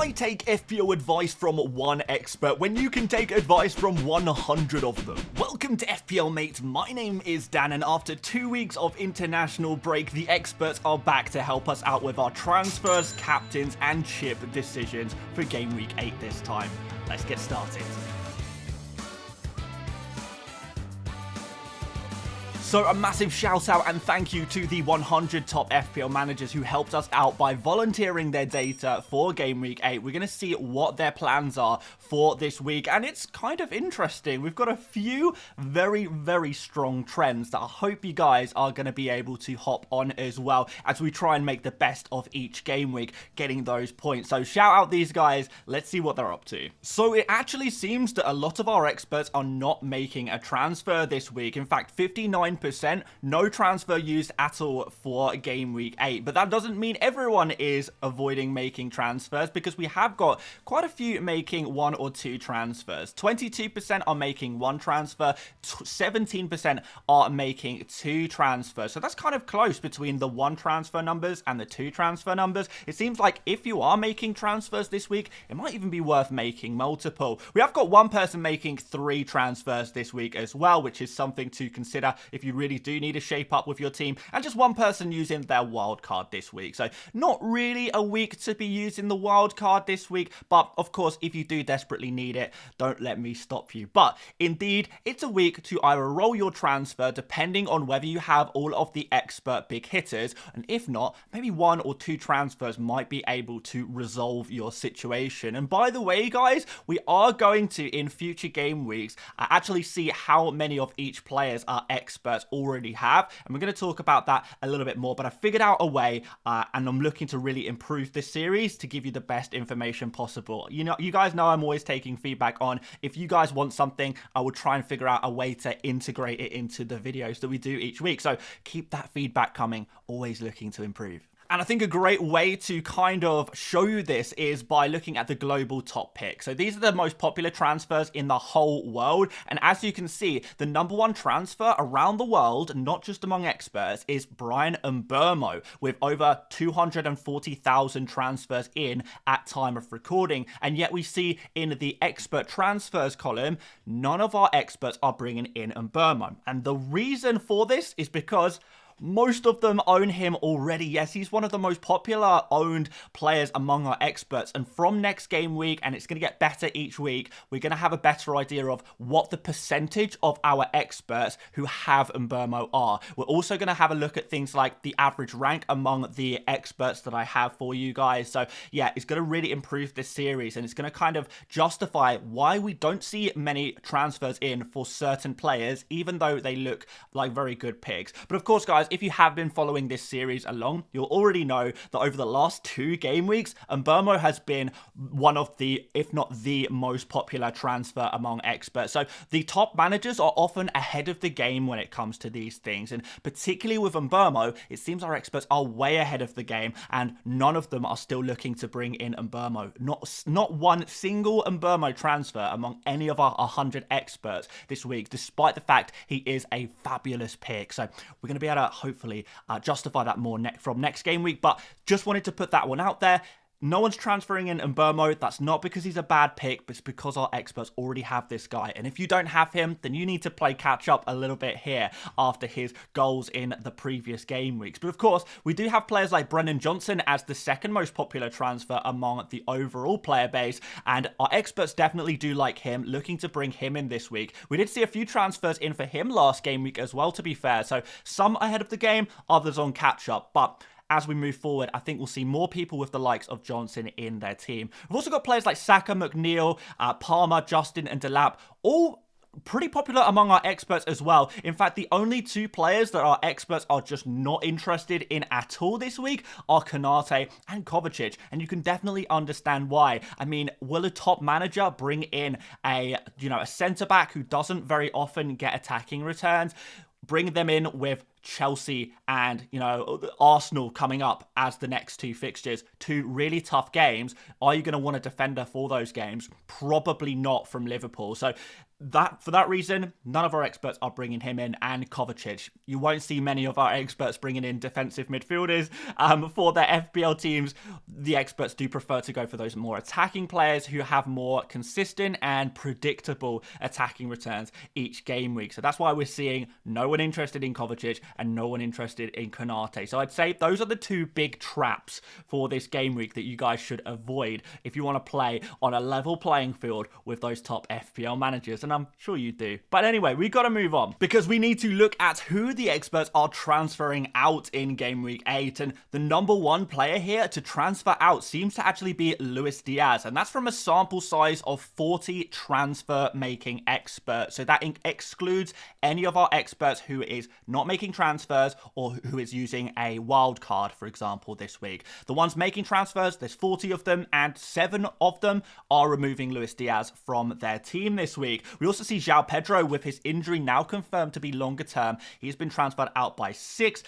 Why take FPL advice from one expert when you can take advice from 100 of them? Welcome to FPL Mate, my name is Dan, and after 2 weeks of international break, the experts are back to help us out with our transfers, captains and chip decisions for Game Week 8 this time. Let's get started. So a massive shout out and thank you to the 100 top FPL managers who helped us out by volunteering their data for Game Week 8. We're going to see what their plans are for this week, and it's kind of interesting. We've got a few very strong trends that I hope you guys are going to be able to hop on as well as we try and make the best of each game week, getting those points. So shout out these guys. Let's see what they're up to. So it actually seems that a lot of our experts are not making a transfer this week. In fact, 59% no transfer used at all for Game Week 8. But that doesn't mean everyone is avoiding making transfers, because we have got quite a few making 1 or 2 transfers. 22% are making 1 transfer, 17% are making 2 transfers. So that's kind of close between the 1 transfer numbers and the 2 transfer numbers. It seems like if you are making transfers this week, it might even be worth making multiple. We have got one person making 3 transfers this week as well, which is something to consider if you really do need to shape up with your team, and just one person using their wild card this week. So not really a week to be using the wild card this week, but of course if you do desperately need it, don't let me stop you. But indeed, it's a week to either roll your transfer depending on whether you have all of the expert big hitters, and if not, maybe 1 or 2 transfers might be able to resolve your situation. And by the way guys, we are going to, in future game weeks, actually see how many of each players our experts already have, and we're going to talk about that a little bit more. But I figured out a way, and I'm looking to really improve this series to give you the best information possible. You know, you guys know I'm always taking feedback on if you guys want something, I will try and figure out a way to integrate it into the videos that we do each week. So keep that feedback coming, always looking to improve. And I think a great way to kind of show you this is by looking at the global top picks. So these are the most popular transfers in the whole world. And as you can see, the #1 transfer around the world, not just among experts, is Bryan Mbeumo, with over 240,000 transfers in at time of recording. And yet we see in the expert transfers column, none of our experts are bringing in Mbeumo. And the reason for this is because most of them own him already. Yes, he's one of the most popular owned players among our experts. And from next game week, and it's going to get better each week, we're going to have a better idea of what the percentage of our experts who have Mbeumo are. We're also going to have a look at things like the average rank among the experts that I have for you guys. So yeah, it's going to really improve this series, and it's going to kind of justify why we don't see many transfers in for certain players, even though they look like very good picks. But of course, guys, if you have been following this series along, you'll already know that over the last 2 game weeks, Mbeumo has been one of the, if not the most popular transfer among experts. So the top managers are often ahead of the game when it comes to these things. And particularly with Mbeumo, it seems our experts are way ahead of the game, and none of them are still looking to bring in Mbeumo. Not one single Mbeumo transfer among any of our 100 experts this week, despite the fact he is a fabulous pick. So we're going to be able to hopefully justify that more from next game week. But just wanted to put that one out there. No one's transferring in Mbeumo. That's not because he's a bad pick, but it's because our experts already have this guy. And if you don't have him, then you need to play catch up a little bit here after his goals in the previous game weeks. But of course, we do have players like Brennan Johnson as the second most popular transfer among the overall player base, and our experts definitely do like him, looking to bring him in this week. We did see a few transfers in for him last game week as well, to be fair. So some ahead of the game, others on catch up. But as we move forward, I think we'll see more people with the likes of Johnson in their team. We've also got players like Saka, McNeil, Palmer, Justin and Delap, all pretty popular among our experts as well. In fact, the only 2 players that our experts are just not interested in at all this week are Konate and Kovacic, and you can definitely understand why. I mean, will a top manager bring in a centre-back who doesn't very often get attacking returns, bring them in with Chelsea and, Arsenal coming up as the next two fixtures. Two really tough games. Are you going to want a defender for those games? Probably not from Liverpool. So for that reason, none of our experts are bringing him in, and Kovacic. You won't see many of our experts bringing in defensive midfielders for their FPL teams. The experts do prefer to go for those more attacking players who have more consistent and predictable attacking returns each game week. So that's why we're seeing no one interested in Kovacic and no one interested in Konate. So I'd say those are the two big traps for this game week that you guys should avoid if you want to play on a level playing field with those top FPL managers. And I'm sure you do. But anyway, we got to move on because we need to look at who the experts are transferring out in Game Week 8. And the number one player here to transfer out seems to actually be Luis Diaz. And that's from a sample size of 40 transfer making experts. So that excludes any of our experts who is not making transfers or who is using a wild card, for example, this week. The ones making transfers, there's 40 of them, and 7 of them are removing Luis Diaz from their team this week. We also see João Pedro with his injury now confirmed to be longer term. He's been transferred out by 6.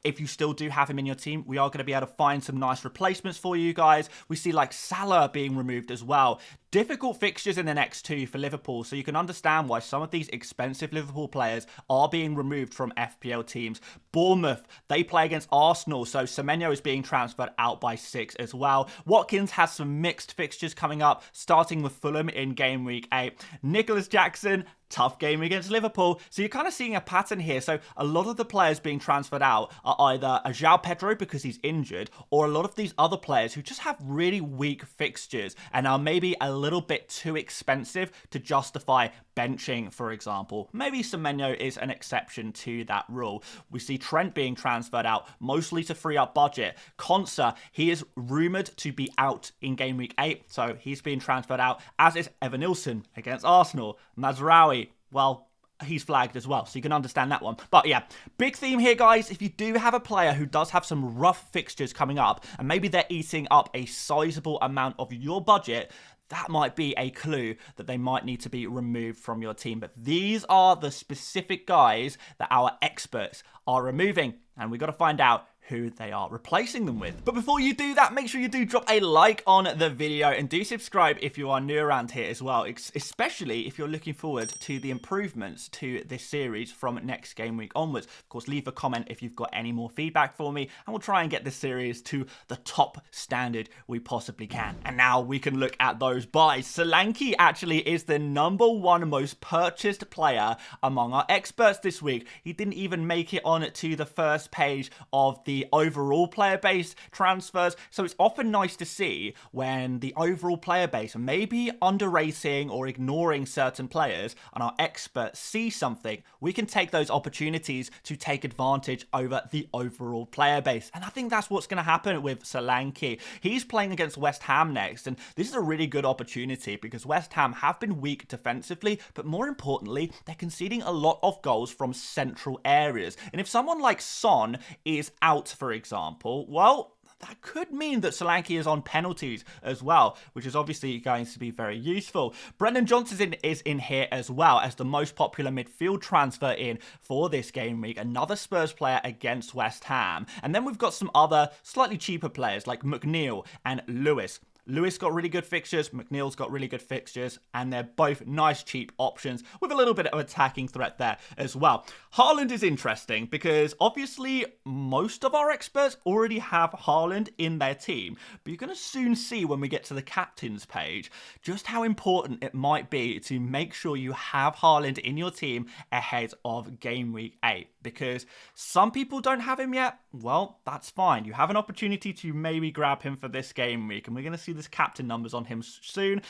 If you still do have him in your team, we are going to be able to find some nice replacements for you guys. We see like Salah being removed as well. Difficult fixtures in the next 2 for Liverpool, so you can understand why some of these expensive Liverpool players are being removed from FPL teams. Bournemouth, they play against Arsenal, so Semenyo is being transferred out by 6 as well. Watkins has some mixed fixtures coming up, starting with Fulham in Game Week 8. Nicholas Jackson, tough game against Liverpool. So you're kind of seeing a pattern here. So a lot of the players being transferred out are either a João Pedro because he's injured, or a lot of these other players who just have really weak fixtures and are maybe a little bit too expensive to justify benching, for example. Maybe Semenyo is an exception to that rule. We see Trent being transferred out, mostly to free up budget. Konsa, he is rumoured to be out in Game Week 8, so he's being transferred out, as is Evanilson against Arsenal. Mazraoui, well, he's flagged as well, so you can understand that one. But yeah, big theme here, guys. If you do have a player who does have some rough fixtures coming up, and maybe they're eating up a sizable amount of your budget, that might be a clue that they might need to be removed from your team. But these are the specific guys that our experts are removing, and we've got to find out who they are replacing them with. But before you do that, make sure you do drop a like on the video and do subscribe if you are new around here as well, especially if you're looking forward to the improvements to this series from next game week onwards. Of course, leave a comment if you've got any more feedback for me, and we'll try and get this series to the top standard we possibly can. And now we can look at those buys. Solanke actually is the number 1 most purchased player among our experts this week. He didn't even make it on to the first page of the overall player base transfers, so it's often nice to see when the overall player base are maybe underrating or ignoring certain players, and our experts see something. We can take those opportunities to take advantage over the overall player base, and I think that's what's going to happen with Solanke. He's playing against West Ham next, and this is a really good opportunity because West Ham have been weak defensively, but more importantly, they're conceding a lot of goals from central areas, and if someone like Son is out, for example, well, that could mean that Solanke is on penalties as well, which is obviously going to be very useful. Brendan Johnson is in here as well as the most popular midfield transfer in for this game week. Another Spurs player against West Ham. And then we've got some other slightly cheaper players like McNeil and Lewis. Lewis got really good fixtures, McNeil's got really good fixtures, and they're both nice cheap options with a little bit of attacking threat there as well. Haaland is interesting because obviously most of our experts already have Haaland in their team, but you're going to soon see when we get to the captains page just how important it might be to make sure you have Haaland in your team ahead of Game Week 8, because some people don't have him yet. Well, that's fine. You have an opportunity to maybe grab him for this game week, and we're going to see this captain numbers on him soon,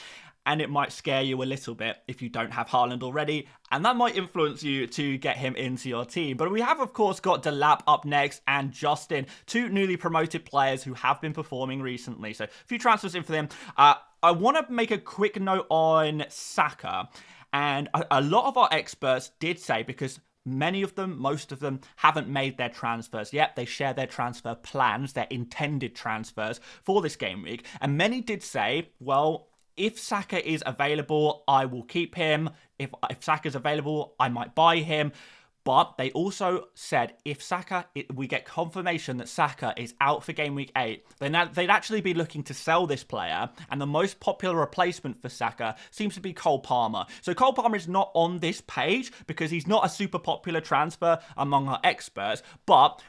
and it might scare you a little bit if you don't have Haaland already, and that might influence you to get him into your team. But we have, of course, got Delap up next and Justin, 2 newly promoted players who have been performing recently. So a few transfers in for them. I want to make a quick note on Saka, and a lot of our experts did say, because many of them, most of them, haven't made their transfers yet. They share their transfer plans, their intended transfers for this game week. And many did say, well, if Saka is available, I will keep him. If Saka's available, I might buy him. But they also said if we get confirmation that Saka is out for game week 8, then they'd actually be looking to sell this player. And the most popular replacement for Saka seems to be Cole Palmer. So Cole Palmer is not on this page because he's not a super popular transfer among our experts. But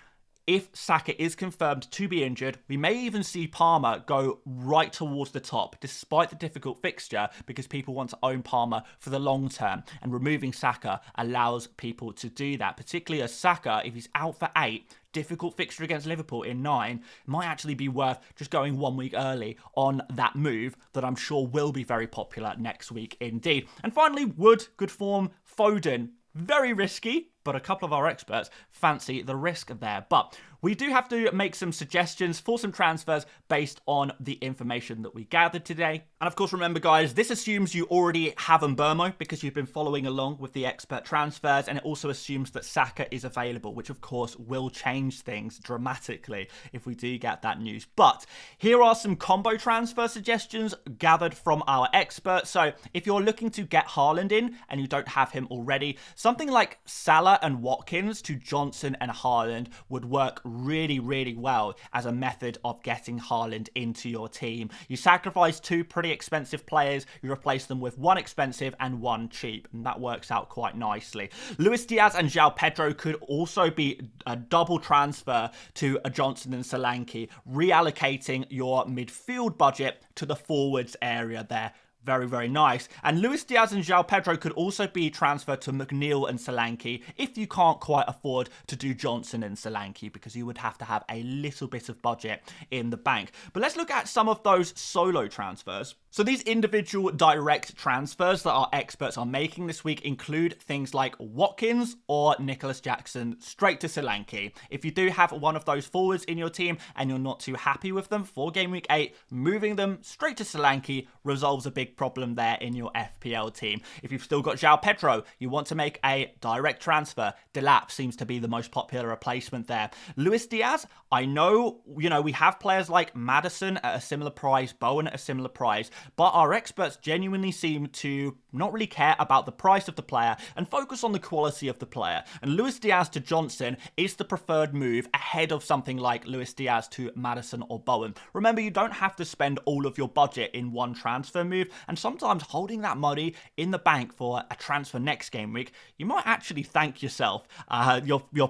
if Saka is confirmed to be injured, we may even see Palmer go right towards the top, despite the difficult fixture, because people want to own Palmer for the long term. And removing Saka allows people to do that, particularly as Saka, if he's out for 8, difficult fixture against Liverpool in 9, might actually be worth just going 1 week early on that move that I'm sure will be very popular next week indeed. And finally, Wood, good form, Foden, very risky, but a couple of our experts fancy the risk there. But we do have to make some suggestions for some transfers based on the information that we gathered today. And of course, remember guys, this assumes you already have Mbeumo because you've been following along with the expert transfers, and it also assumes that Saka is available, which of course will change things dramatically if we do get that news. But here are some combo transfer suggestions gathered from our experts. So if you're looking to get Haaland in and you don't have him already, something like Salah and Watkins to Johnson and Haaland would work really, really well as a method of getting Haaland into your team. You sacrifice 2 pretty expensive players, you replace them with 1 expensive and 1 cheap, and that works out quite nicely. Luis Diaz and João Pedro could also be a double transfer to a Johnson and Solanke, reallocating your midfield budget to the forwards area there. Very, very nice. And Luis Diaz and João Pedro could also be transferred to McNeil and Solanke if you can't quite afford to do Johnson and Solanke, because you would have to have a little bit of budget in the bank. But let's look at some of those solo transfers. So these individual direct transfers that our experts are making this week include things like Watkins or Nicholas Jackson straight to Solanke. If you do have one of those forwards in your team and you're not too happy with them for game week 8, moving them straight to Solanke resolves a big problem there in your FPL team. If you've still got João Pedro, you want to make a direct transfer, Delap seems to be the most popular replacement there. Luis Diaz, I know, we have players like Maddison at a similar price, Bowen at a similar price, but our experts genuinely seem to not really care about the price of the player and focus on the quality of the player. And Luis Diaz to Johnson is the preferred move ahead of something like Luis Diaz to Maddison or Bowen. Remember, you don't have to spend all of your budget in one transfer move, and sometimes holding that money in the bank for a transfer next game week, you might actually thank yourself, your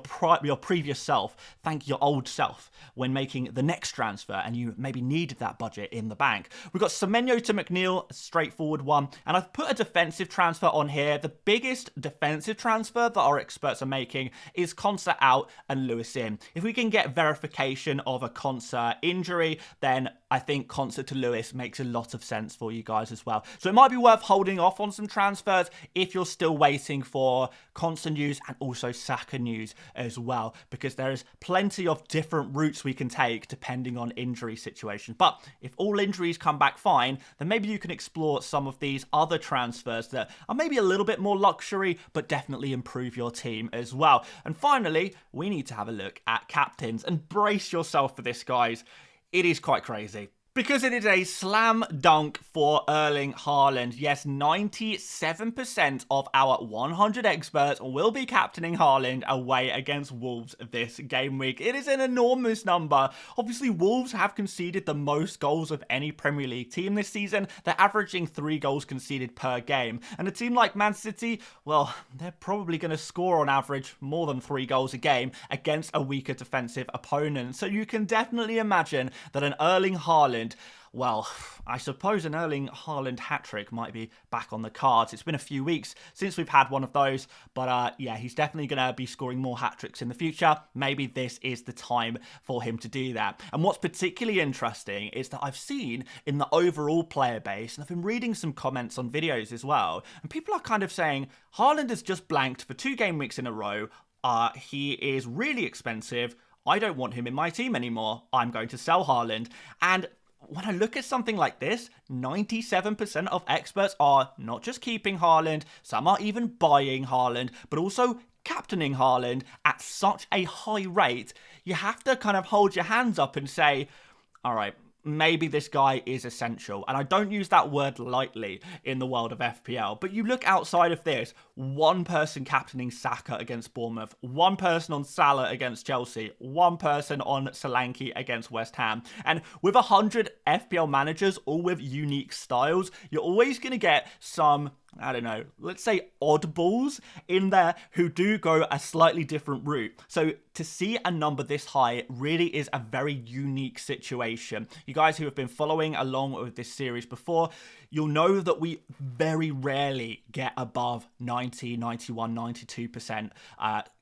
previous self, thank your old self when making the next transfer, and you maybe needed that budget in the bank. We've got Semenyo to McNeil, a straightforward one, and I've put a defensive transfer on here. The biggest defensive transfer that our experts are making is Konsa out and Lewis in. If we can get verification of a Konsa injury, then I think Konsa to Lewis makes a lot of sense for you guys as well. So it might be worth holding off on some transfers if you're still waiting for Konsa news and also Saka news as well, because there is plenty of different routes we can take depending on injury situations. But if all injuries come back fine, then maybe you can explore some of these other transfers that are maybe a little bit more luxury, but definitely improve your team as well. And finally, we need to have a look at captains, and brace yourself for this, guys. It is quite crazy, because it is a slam dunk for Erling Haaland. Yes, 97% of our 100 experts will be captaining Haaland away against Wolves this game week. It is an enormous number. Obviously, Wolves have conceded the most goals of any Premier League team this season. They're averaging 3 goals conceded per game. And a team like Man City, well, they're probably going to score on average more than 3 goals a game against a weaker defensive opponent. So you can definitely imagine that an Erling Haaland, well, I suppose an Erling Haaland hat-trick might be back on the cards. It's been a few weeks since we've had one of those, but yeah, he's definitely going to be scoring more hat-tricks in the future. Maybe this is the time for him to do that. And what's particularly interesting is that I've seen in the overall player base, and I've been reading some comments on videos as well, and people are kind of saying, Haaland has just blanked for 2 game weeks in a row. He is really expensive. I don't want him in my team anymore. I'm going to sell Haaland. And when I look at something like this, 97% of experts are not just keeping Haaland, some are even buying Haaland, but also captaining Haaland at such a high rate. You have to kind of hold your hands up and say, all right, maybe this guy is essential. And I don't use that word lightly in the world of FPL, but you look outside of this, one person captaining Saka against Bournemouth, one person on Salah against Chelsea, one person on Solanke against West Ham. And with 100 FPL managers, all with unique styles, you're always going to get some, I don't know, let's say oddballs in there who do go a slightly different route. So to see a number this high really is a very unique situation. You guys who have been following along with this series before, you'll know that we very rarely get above 90, 91, 92%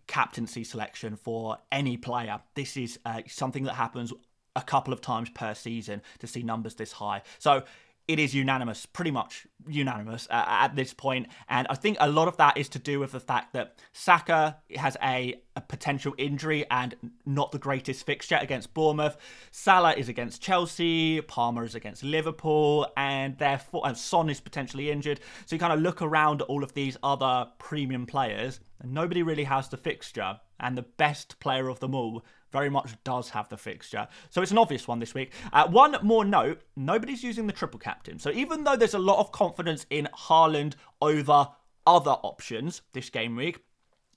captaincy selection for any player. This is something that happens a couple of times per season to see numbers this high. So it is unanimous, pretty much unanimous at this point. And I think a lot of that is to do with the fact that Saka has a potential injury and not the greatest fixture against Bournemouth. Salah is against Chelsea, Palmer is against Liverpool, and therefore Son is potentially injured. So you kind of look around at all of these other premium players, and nobody really has the fixture. And the best player of them all very much does have the fixture. So it's an obvious one this week. One more note, nobody's using the triple captain. So even though there's a lot of confidence in Haaland over other options this game week,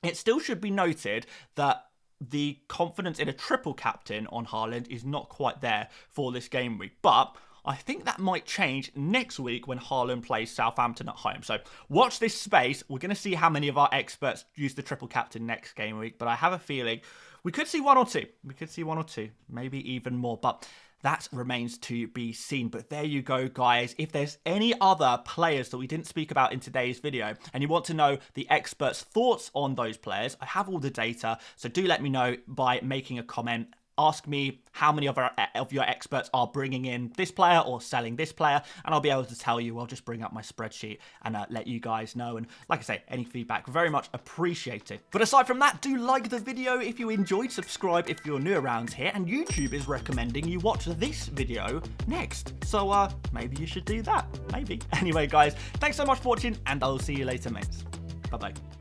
it still should be noted that the confidence in a triple captain on Haaland is not quite there for this game week. But I think that might change next week when Haaland plays Southampton at home. So watch this space. We're going to see how many of our experts use the triple captain next game week. But I have a feeling we could see one or two. We could see one or two, maybe even more. But that remains to be seen. But there you go, guys. If there's any other players that we didn't speak about in today's video and you want to know the experts' thoughts on those players, I have all the data. So do let me know by making a comment. Ask me how many of your experts are bringing in this player or selling this player, and I'll be able to tell you. I'll just bring up my spreadsheet and let you guys know. And like I say, any feedback, very much appreciated. But aside from that, do like the video if you enjoyed, subscribe if you're new around here, and YouTube is recommending you watch this video next. So maybe you should do that, maybe. Anyway, guys, thanks so much for watching, and I'll see you later, mates. Bye-bye.